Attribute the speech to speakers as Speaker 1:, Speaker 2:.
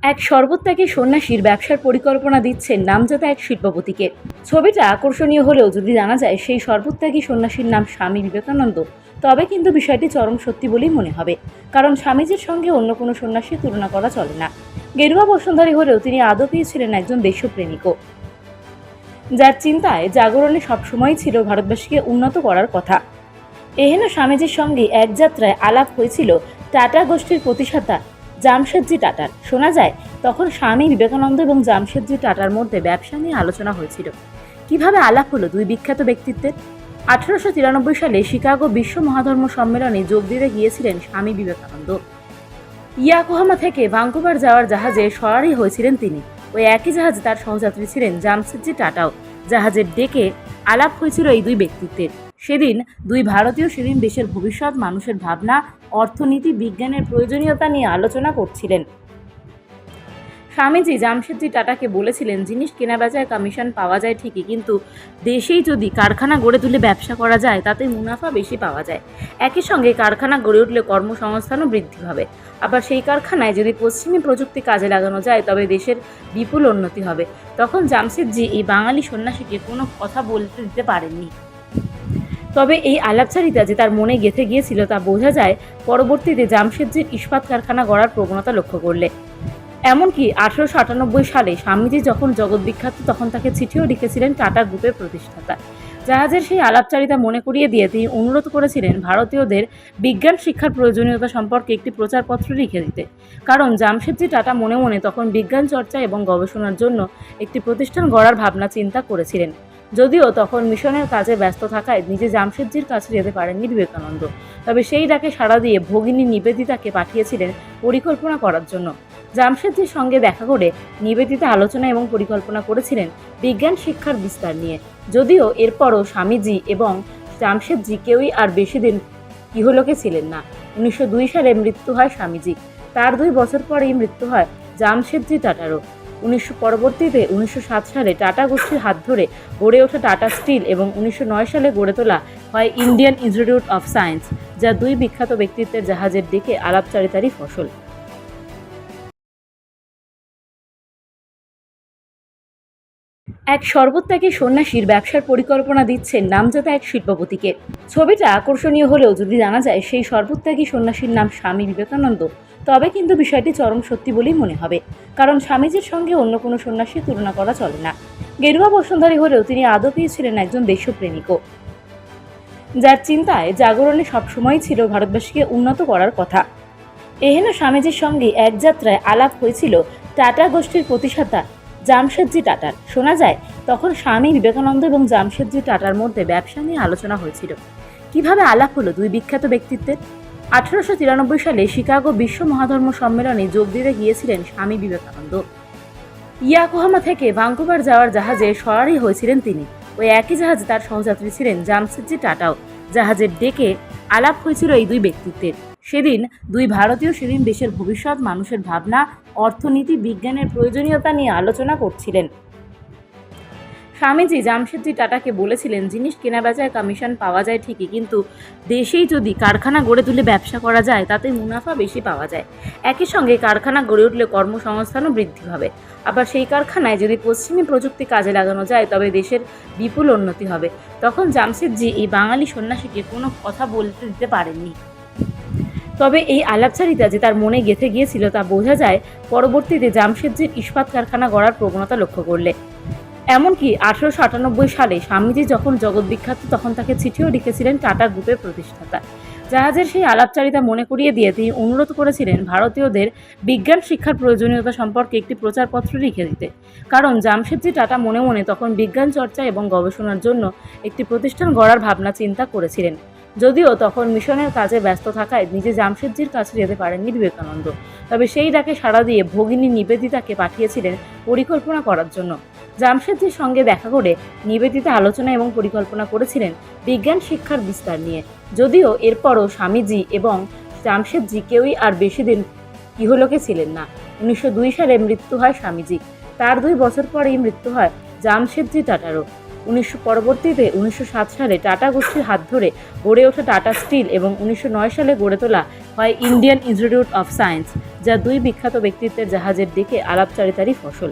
Speaker 1: এক সর্বত্যাগী সন্ন্যাসীর ব্যবসার পরিকল্পনা দিচ্ছেন নামজাদা এক শিল্পপতিকে। ছবিটা আকর্ষণীয় হলেও যদি জানা যায় সেই সর্বত্যাগী সন্ন্যাসীর নাম স্বামী বিবেকানন্দ, তবে কিন্তু বিষয়টি চরম সত্যি বলেই মনে হবে। কারণ স্বামীজির সঙ্গে অন্য কোনো সন্ন্যাসীর তুলনা করা চলে না। গেরুয়া বসনধারী হলেও তিনি আদৌ ছিলেন একজন দেশপ্রেমিকও, যার চিন্তায় জাগরণে সবসময় ছিল ভারতবাসীকে উন্নত করার কথা। এহেন স্বামীজির সঙ্গে এক যাত্রায় আলাপ হয়েছিল টাটা গোষ্ঠীর প্রতিষ্ঠাতা জামশেদজি টাটার। শোনা যায় তখন স্বামী বিবেকানন্দ এবং জামশেদজি টাটার মধ্যে ব্যবসা নিয়ে আলোচনা হয়েছিল। কিভাবে আলাপ হলো দুই বিখ্যাত ব্যক্তিত্বের? 1893 সালে শিকাগো বিশ্ব মহাধর্ম সম্মেলনে যোগ দিতে গিয়েছিলেন স্বামী বিবেকানন্দ। ইয়াকোহামা থেকে ভাঙ্কুভার যাওয়ার জাহাজে সওয়ারি হয়েছিলেন তিনি। ওই একই জাহাজে তার সহযাত্রী ছিলেন জামশেদজি টাটাও। জাহাজের ডেকে আলাপ হয়েছিল এই দুই ব্যক্তিত্বের। সেদিন দুই ভারতীয় দেশের ভবিষ্যৎ, মানুষের ভাবনা, অর্থনীতি, বিজ্ঞানের প্রয়োজনীয়তা নিয়ে আলোচনা করছিলেন। স্বামীজি জামশেদজি টাটাকে বলেছিলেন, জিনিস কেনাবেচায় কমিশন পাওয়া যায় ঠিকই, কিন্তু দেশেই যদি কারখানা গড়ে তুলে ব্যবসা করা যায় তাতে মুনাফা বেশি পাওয়া যায়। একই সঙ্গে কারখানা গড়ে উঠলে কর্মসংস্থানও বৃদ্ধি হবে। আবার সেই কারখানায় যদি পশ্চিমী প্রযুক্তি কাজে লাগানো যায় তবে দেশের বিপুল উন্নতি হবে। তখন জামশেদজি এই বাঙালি সন্ন্যাসীকে কোনো কথা বলতে দিতে পারেননি। তবে এই আলাপচারিতা যে তার মনে গেঁথে গিয়েছিল তা বোঝা যায় পরবর্তীতে জামশেদজির ইস্পাত কারখানা গড়ার প্রবণতা লক্ষ্য করলে। এমনকি 1898 সালে স্বামীজি যখন জগৎ বিখ্যাত তখন তাকে চিঠিও লিখেছিলেন টাটা গ্রুপের প্রতিষ্ঠাতা। জাহাজের সেই আলাপচারিতা মনে করিয়ে দিয়ে তিনি অনুরোধ করেছিলেন ভারতীয়দের বিজ্ঞান শিক্ষার প্রয়োজনীয়তা সম্পর্কে একটি প্রচারপত্র লিখে দিতে। কারণ জামশেদজি টাটা মনে মনে তখন বিজ্ঞান চর্চা এবং গবেষণার জন্য একটি প্রতিষ্ঠান গড়ার ভাবনা চিন্তা করেছিলেন। যদিও তখন মিশনের কাজে ব্যস্ত থাকায় নিজে জামশেদজির কাছে যেতে পারেননি বিবেকানন্দ, তবে সেই ডাকে সাড়া দিয়ে ভগিনী নিবেদিতাকে পাঠিয়েছিলেন পরিকল্পনা করার জন্য। জামশেদজির সঙ্গে দেখা করে নিবেদিতা আলোচনা এবং পরিকল্পনা করেছিলেন বিজ্ঞান শিক্ষার বিস্তার নিয়ে। যদিও এরপরও স্বামীজি এবং জামশেদজি কেউই আর বেশি দিন ইহলোকে ছিলেন না। 1902 সালে মৃত্যু হয় স্বামীজি। তার 2 বছর পরেই মৃত্যু হয় জামশেদজি টাটারও। পরবর্তীতে 1907 সালে টাটা গোষ্ঠীর হাত ধরে গড়ে ওঠা টাটা স্টিল এবং 1909 সালে গড়ে তোলা হয় ইন্ডিয়ান ইনস্টিটিউট অফ সায়েন্স, যা দুই বিখ্যাত ব্যক্তিত্বের জাহাজের ডেকে আলাপচারিতারই ফসল। এক সর্বত্যাগী সন্ন্যাসীর ব্যবসার পরিকল্পনা দিচ্ছেন নামজাদা এক শিল্পপতিকে। ছবিটা আকর্ষণীয় হলেও যদি জানা যায় সেই সর্বত্যাগী সন্ন্যাসীর নাম স্বামী বিবেকানন্দ, তবে কিন্তু বিষয়টি চরম সত্যি বলেই মনে হবে। কারণ স্বামীজির সঙ্গে অন্য কোনো সন্ন্যাসীর তুলনা করা চলে না। গেরুয়া বসনধারী হলেও তিনি আদৌ ছিলেন একজন দেশপ্রেমিকও, যার চিন্তায় জাগরণে সবসময় ছিল ভারতবাসীকে উন্নত করার কথা। এহেন স্বামীজির সঙ্গে এক যাত্রায় আলাপ হয়েছিল টাটা গোষ্ঠীর প্রতিষ্ঠাতা জামশেদজি টাটার। শোনা যায় তখন স্বামী বিবেকানন্দ এবং জামশেদজি টাটার মধ্যে ব্যবসা নিয়ে আলোচনা হয়েছিল। কিভাবে আলাপ হলো দুই বিখ্যাত ব্যক্তিত্বের? 1893 সালে শিকাগো বিশ্ব মহাধর্ম সম্মেলনে যোগ দিতে গিয়েছিলেন স্বামী বিবেকানন্দ। ইয়াকোহামা থেকে ভাঙ্কুভার যাওয়ার জাহাজে সওয়ারি হয়েছিলেন তিনি। ওই একই জাহাজে তার সহযাত্রী ছিলেন জামশেদজি টাটাও। জাহাজের ডেকে আলাপ হয়েছিল এই দুই ব্যক্তিত্বের। সেদিন দুই ভারতীয় দেশের ভবিষ্যৎ, মানুষের ভাবনা, অর্থনীতি, বিজ্ঞানের প্রয়োজনীয়তা নিয়ে আলোচনা করছিলেন। স্বামীজি জামশেদজি টাটাকে বলেছিলেন, জিনিস কেনাবেচায় কমিশন পাওয়া যায় ঠিকই, কিন্তু দেশেই যদি কারখানা গড়ে তুলে ব্যবসা করা যায় তাতে মুনাফা বেশি পাওয়া যায়। একই সঙ্গে কারখানা গড়ে উঠলে কর্মসংস্থানও বৃদ্ধি হবে। আবার সেই কারখানায় যদি পশ্চিমী প্রযুক্তি কাজে লাগানো যায় তবে দেশের বিপুল উন্নতি হবে। তখন জামশেদজি এই বাঙালি সন্ন্যাসীকে কোনো কথা বলতে দিতে পারেননি। তবে এই আলাপচারিতা যে তার মনে গেঁথে গিয়েছিল তা বোঝা যায় পরবর্তীতে জামশেদজির ইস্পাত কারখানা গড়ার প্রবণতা লক্ষ্য করলে। এমনকি 1898 সালে স্বামীজি যখন জগৎ বিখ্যাত তখন তাকে চিঠিও লিখেছিলেন টাটা গ্রুপের প্রতিষ্ঠাতা। জাহাজের সেই আলাপচারিতা মনে করিয়ে দিয়ে তিনি অনুরোধ করেছিলেন ভারতীয়দের বিজ্ঞান শিক্ষার প্রয়োজনীয়তা সম্পর্কে একটি প্রচারপত্র লিখে দিতে। কারণ জামশেদজি টাটা মনে মনে তখন বিজ্ঞান চর্চা এবং গবেষণার জন্য একটি প্রতিষ্ঠান গড়ার ভাবনা চিন্তা করেছিলেন। যদিও তখন মিশনের কাজে ব্যস্ত থাকায় নিজে জামশেদজির কাছে যেতে পারেননি বিবেকানন্দ, তবে সেই ডাকে সাড়া দিয়ে ভগিনী নিবেদিতাকে পাঠিয়েছিলেন পরিকল্পনা করার জন্য। জামশেদজির সঙ্গে দেখা করে নিবেদিতা আলোচনা এবং পরিকল্পনা করেছিলেন বিজ্ঞান শিক্ষার বিস্তার নিয়ে। যদিও এরপরও স্বামীজি এবং জামশেদজি কেউই আর বেশি দিন ইহলোকে ছিলেন না। 1902 সালে মৃত্যু হয় স্বামীজি। তার 2 বছর পরেই মৃত্যু হয় জামশেদজি টাটারও। পরবর্তীতে 1907 সালে টাটা গোষ্ঠীর হাত ধরে গড়ে ওঠা টাটা স্টিল এবং 1909 সালে গড়ে তোলা হয় ইন্ডিয়ান ইনস্টিটিউট অফ সায়েন্স, যা দুই বিখ্যাত ব্যক্তিত্বের জাহাজের দিকে আলাপচারিতারই ফসল।